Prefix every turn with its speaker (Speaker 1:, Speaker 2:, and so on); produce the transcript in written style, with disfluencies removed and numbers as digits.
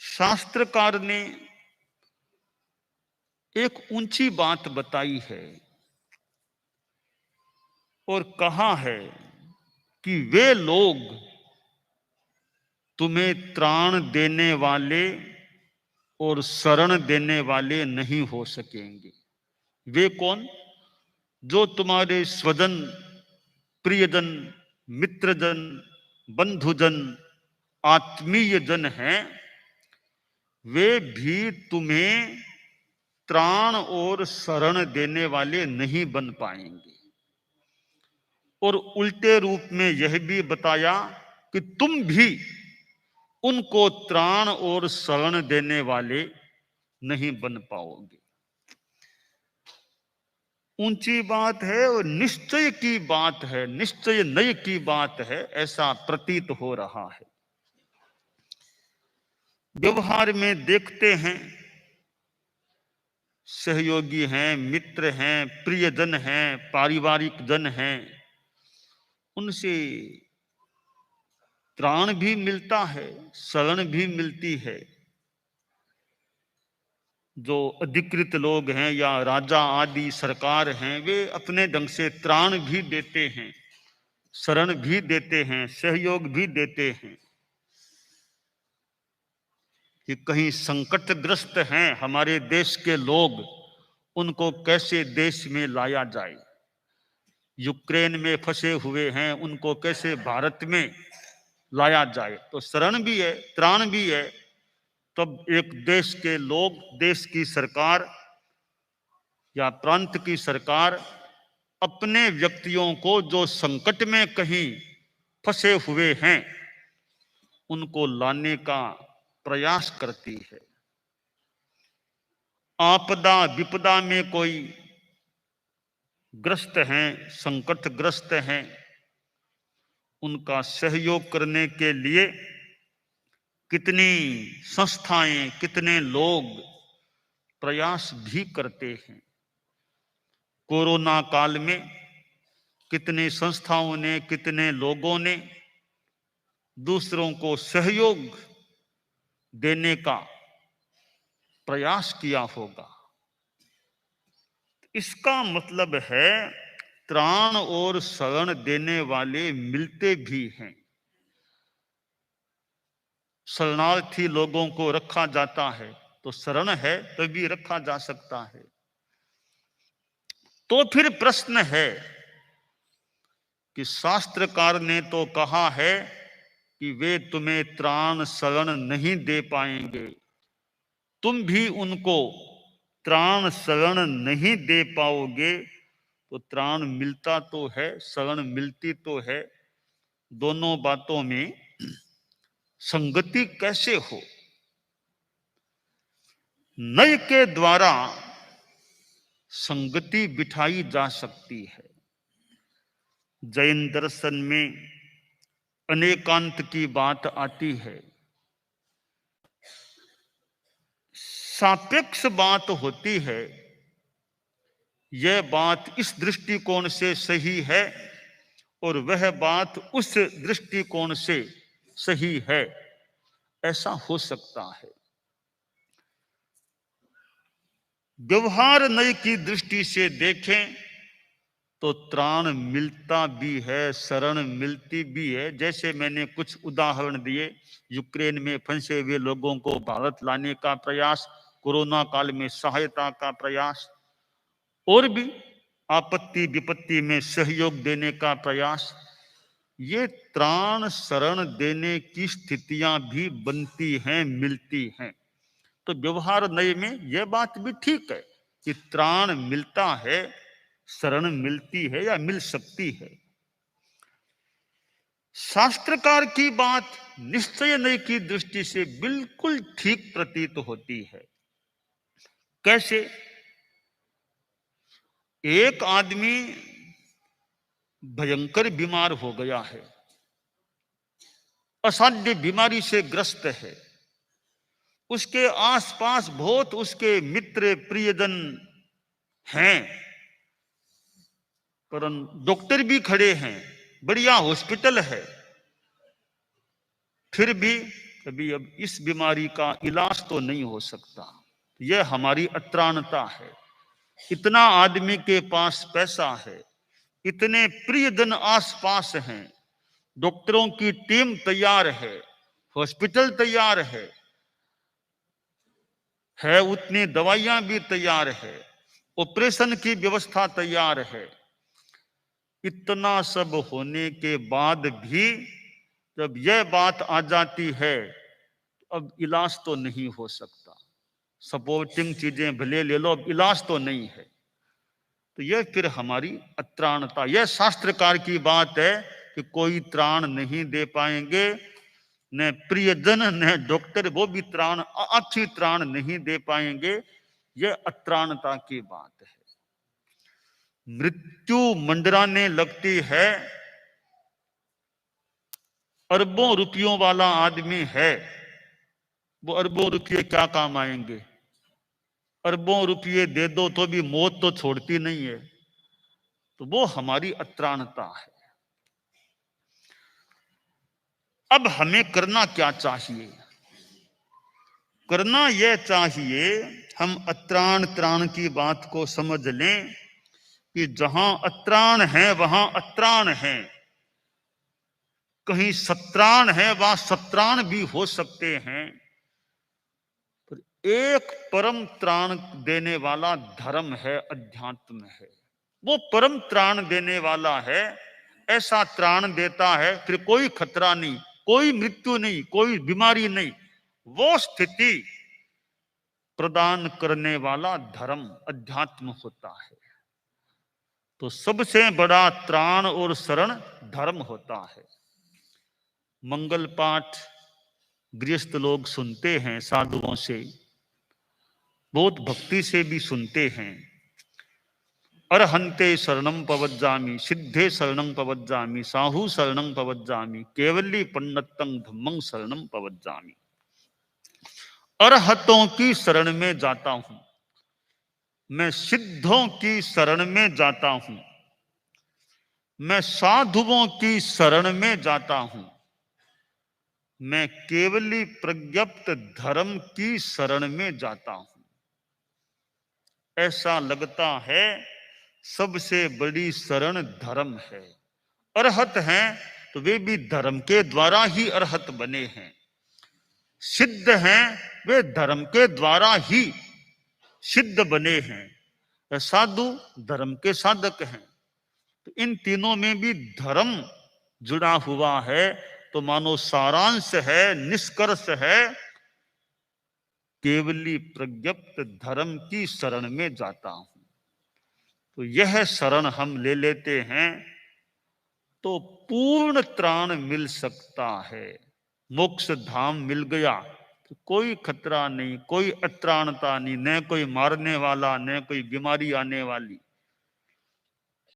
Speaker 1: शास्त्रकार ने एक ऊंची बात बताई है और कहा है कि वे लोग तुम्हें त्राण देने वाले और शरण देने वाले नहीं हो सकेंगे। वे कौन? जो तुम्हारे स्वजन, प्रियजन, मित्रजन, बंधुजन, आत्मीय जन हैं, वे भी तुम्हें त्राण और शरण देने वाले नहीं बन पाएंगे। और उल्टे रूप में यह भी बताया कि तुम भी उनको त्राण और शरण देने वाले नहीं बन पाओगे। ऊंची बात है और निश्चय की बात है, निश्चय नय की बात है, ऐसा प्रतीत हो रहा है। व्यवहार में देखते हैं, सहयोगी हैं, मित्र हैं, प्रियजन हैं, पारिवारिक जन हैं, उनसे त्राण भी मिलता है, शरण भी मिलती है। जो अधिकृत लोग हैं या राजा आदि सरकार हैं, वे अपने ढंग से त्राण भी देते हैं, शरण भी देते हैं, सहयोग भी देते हैं कि कहीं संकटग्रस्त हैं हमारे देश के लोग, उनको कैसे देश में लाया जाए। यूक्रेन में फंसे हुए हैं, उनको कैसे भारत में लाया जाए। तो शरण भी है, त्राण भी है। तब एक देश के लोग, देश की सरकार या प्रांत की सरकार अपने व्यक्तियों को जो संकट में कहीं फंसे हुए हैं, उनको लाने का प्रयास करती है। आपदा विपदा में कोई ग्रस्त हैं, संकटग्रस्त हैं, उनका सहयोग करने के लिए कितनी संस्थाएं, कितने लोग प्रयास भी करते हैं। कोरोना काल में कितनी संस्थाओं ने, कितने लोगों ने दूसरों को सहयोग देने का प्रयास किया होगा। इसका मतलब है त्राण और शरण देने वाले मिलते भी हैं। शरणार्थी लोगों को रखा जाता है तो शरण है तभी रखा जा सकता है। तो फिर प्रश्न है कि शास्त्रकार ने तो कहा है कि वे तुम्हें त्राण शरण नहीं दे पाएंगे, तुम भी उनको त्राण शरण नहीं दे पाओगे। तो त्राण मिलता तो है, शरण मिलती तो है, दोनों बातों में संगति कैसे हो? नय के द्वारा संगति बिठाई जा सकती है। जैन दर्शन में अनेकांत की बात आती है, सापेक्ष बात होती है। यह बात इस दृष्टिकोण से सही है और वह बात उस दृष्टिकोण से सही है, ऐसा हो सकता है। व्यवहार नय की दृष्टि से देखें तो त्राण मिलता भी है, शरण मिलती भी है। जैसे मैंने कुछ उदाहरण दिए, यूक्रेन में फंसे हुए लोगों को भारत लाने का प्रयास, कोरोना काल में सहायता का प्रयास, और भी आपत्ति विपत्ति में सहयोग देने का प्रयास। ये त्राण शरण देने की स्थितियां भी बनती हैं, मिलती हैं। तो व्यवहार नय में यह बात भी ठीक है कि त्राण मिलता है, शरण मिलती है या मिल सकती है। शास्त्रकार की बात निश्चय नय की दृष्टि से बिल्कुल ठीक प्रतीत होती है। कैसे? एक आदमी भयंकर बीमार हो गया है, असाध्य बीमारी से ग्रस्त है, उसके आसपास बहुत उसके मित्र प्रियजन हैं, परंतु डॉक्टर भी खड़े हैं, बढ़िया हॉस्पिटल है, फिर भी अभी अब इस बीमारी का इलाज तो नहीं हो सकता, यह हमारी अत्राणता है। इतना आदमी के पास पैसा है, इतने प्रियजन आसपास हैं, डॉक्टरों की टीम तैयार है, हॉस्पिटल तैयार है, उतनी दवाइयां भी तैयार है, ऑपरेशन की व्यवस्था तैयार है। इतना सब होने के बाद भी जब यह बात आ जाती है, तो अब इलाज तो नहीं हो सकता। सपोर्टिंग चीजें भले ले लो, अब इलाज तो नहीं है। तो यह फिर हमारी अत्राणता, यह शास्त्रकार की बात है कि कोई त्राण नहीं दे पाएंगे, न प्रियजन न डॉक्टर, वो भी त्राण, अच्छी त्राण नहीं दे पाएंगे। यह अत्राणता की बात है। मृत्यु मंडराने लगती है, अरबों रुपयों वाला आदमी है, वो अरबों रुपये क्या काम आएंगे? अरबों रुपये दे दो तो भी मौत तो छोड़ती नहीं है। तो वो हमारी अत्राणता है। अब हमें करना क्या चाहिए? करना यह चाहिए, हम अत्राण त्राण की बात को समझ लें कि जहां अत्राण है वहां अत्राण है, कहीं सत्राण है वहां सत्राण भी हो सकते हैं। पर एक परम त्राण देने वाला धर्म है, अध्यात्म है। वो परम त्राण देने वाला है, ऐसा त्राण देता है फिर कोई खतरा नहीं, कोई मृत्यु नहीं, कोई बीमारी नहीं। वो स्थिति प्रदान करने वाला धर्म अध्यात्म होता है। तो सबसे बड़ा त्राण और शरण धर्म होता है। मंगल पाठ गृहस्थ लोग सुनते हैं, साधुओं से, बहुत भक्ति से भी सुनते हैं। अरहंते शरणं पवज्जामि, सिद्धे शरणं पवज्जामि, साहू शरणं पवज्जामि, केवली पन्नतं धम्मं शरणं पवज्जामि। अरहतों की शरण में जाता हूं, मैं सिद्धों की शरण में जाता हूं, मैं साधुओं की शरण में जाता हूं, मैं केवली प्रज्ञप्त धर्म की शरण में जाता हूं। ऐसा लगता है सबसे बड़ी शरण धर्म है। अरहत हैं तो वे भी धर्म के द्वारा ही अरहत बने हैं। सिद्ध हैं वे धर्म के द्वारा ही सिद्ध बने हैं। साधु धर्म के साधक हैं। तो इन तीनों में भी धर्म जुड़ा हुआ है। तो मानो सारांश है, निष्कर्ष है, केवली प्रज्ञप्त धर्म की शरण में जाता हूं। तो यह शरण हम ले लेते हैं तो पूर्ण त्राण मिल सकता है। मोक्ष धाम मिल गया तो कोई खतरा नहीं, कोई अत्राणता नहीं, न कोई मारने वाला, न कोई बीमारी आने वाली।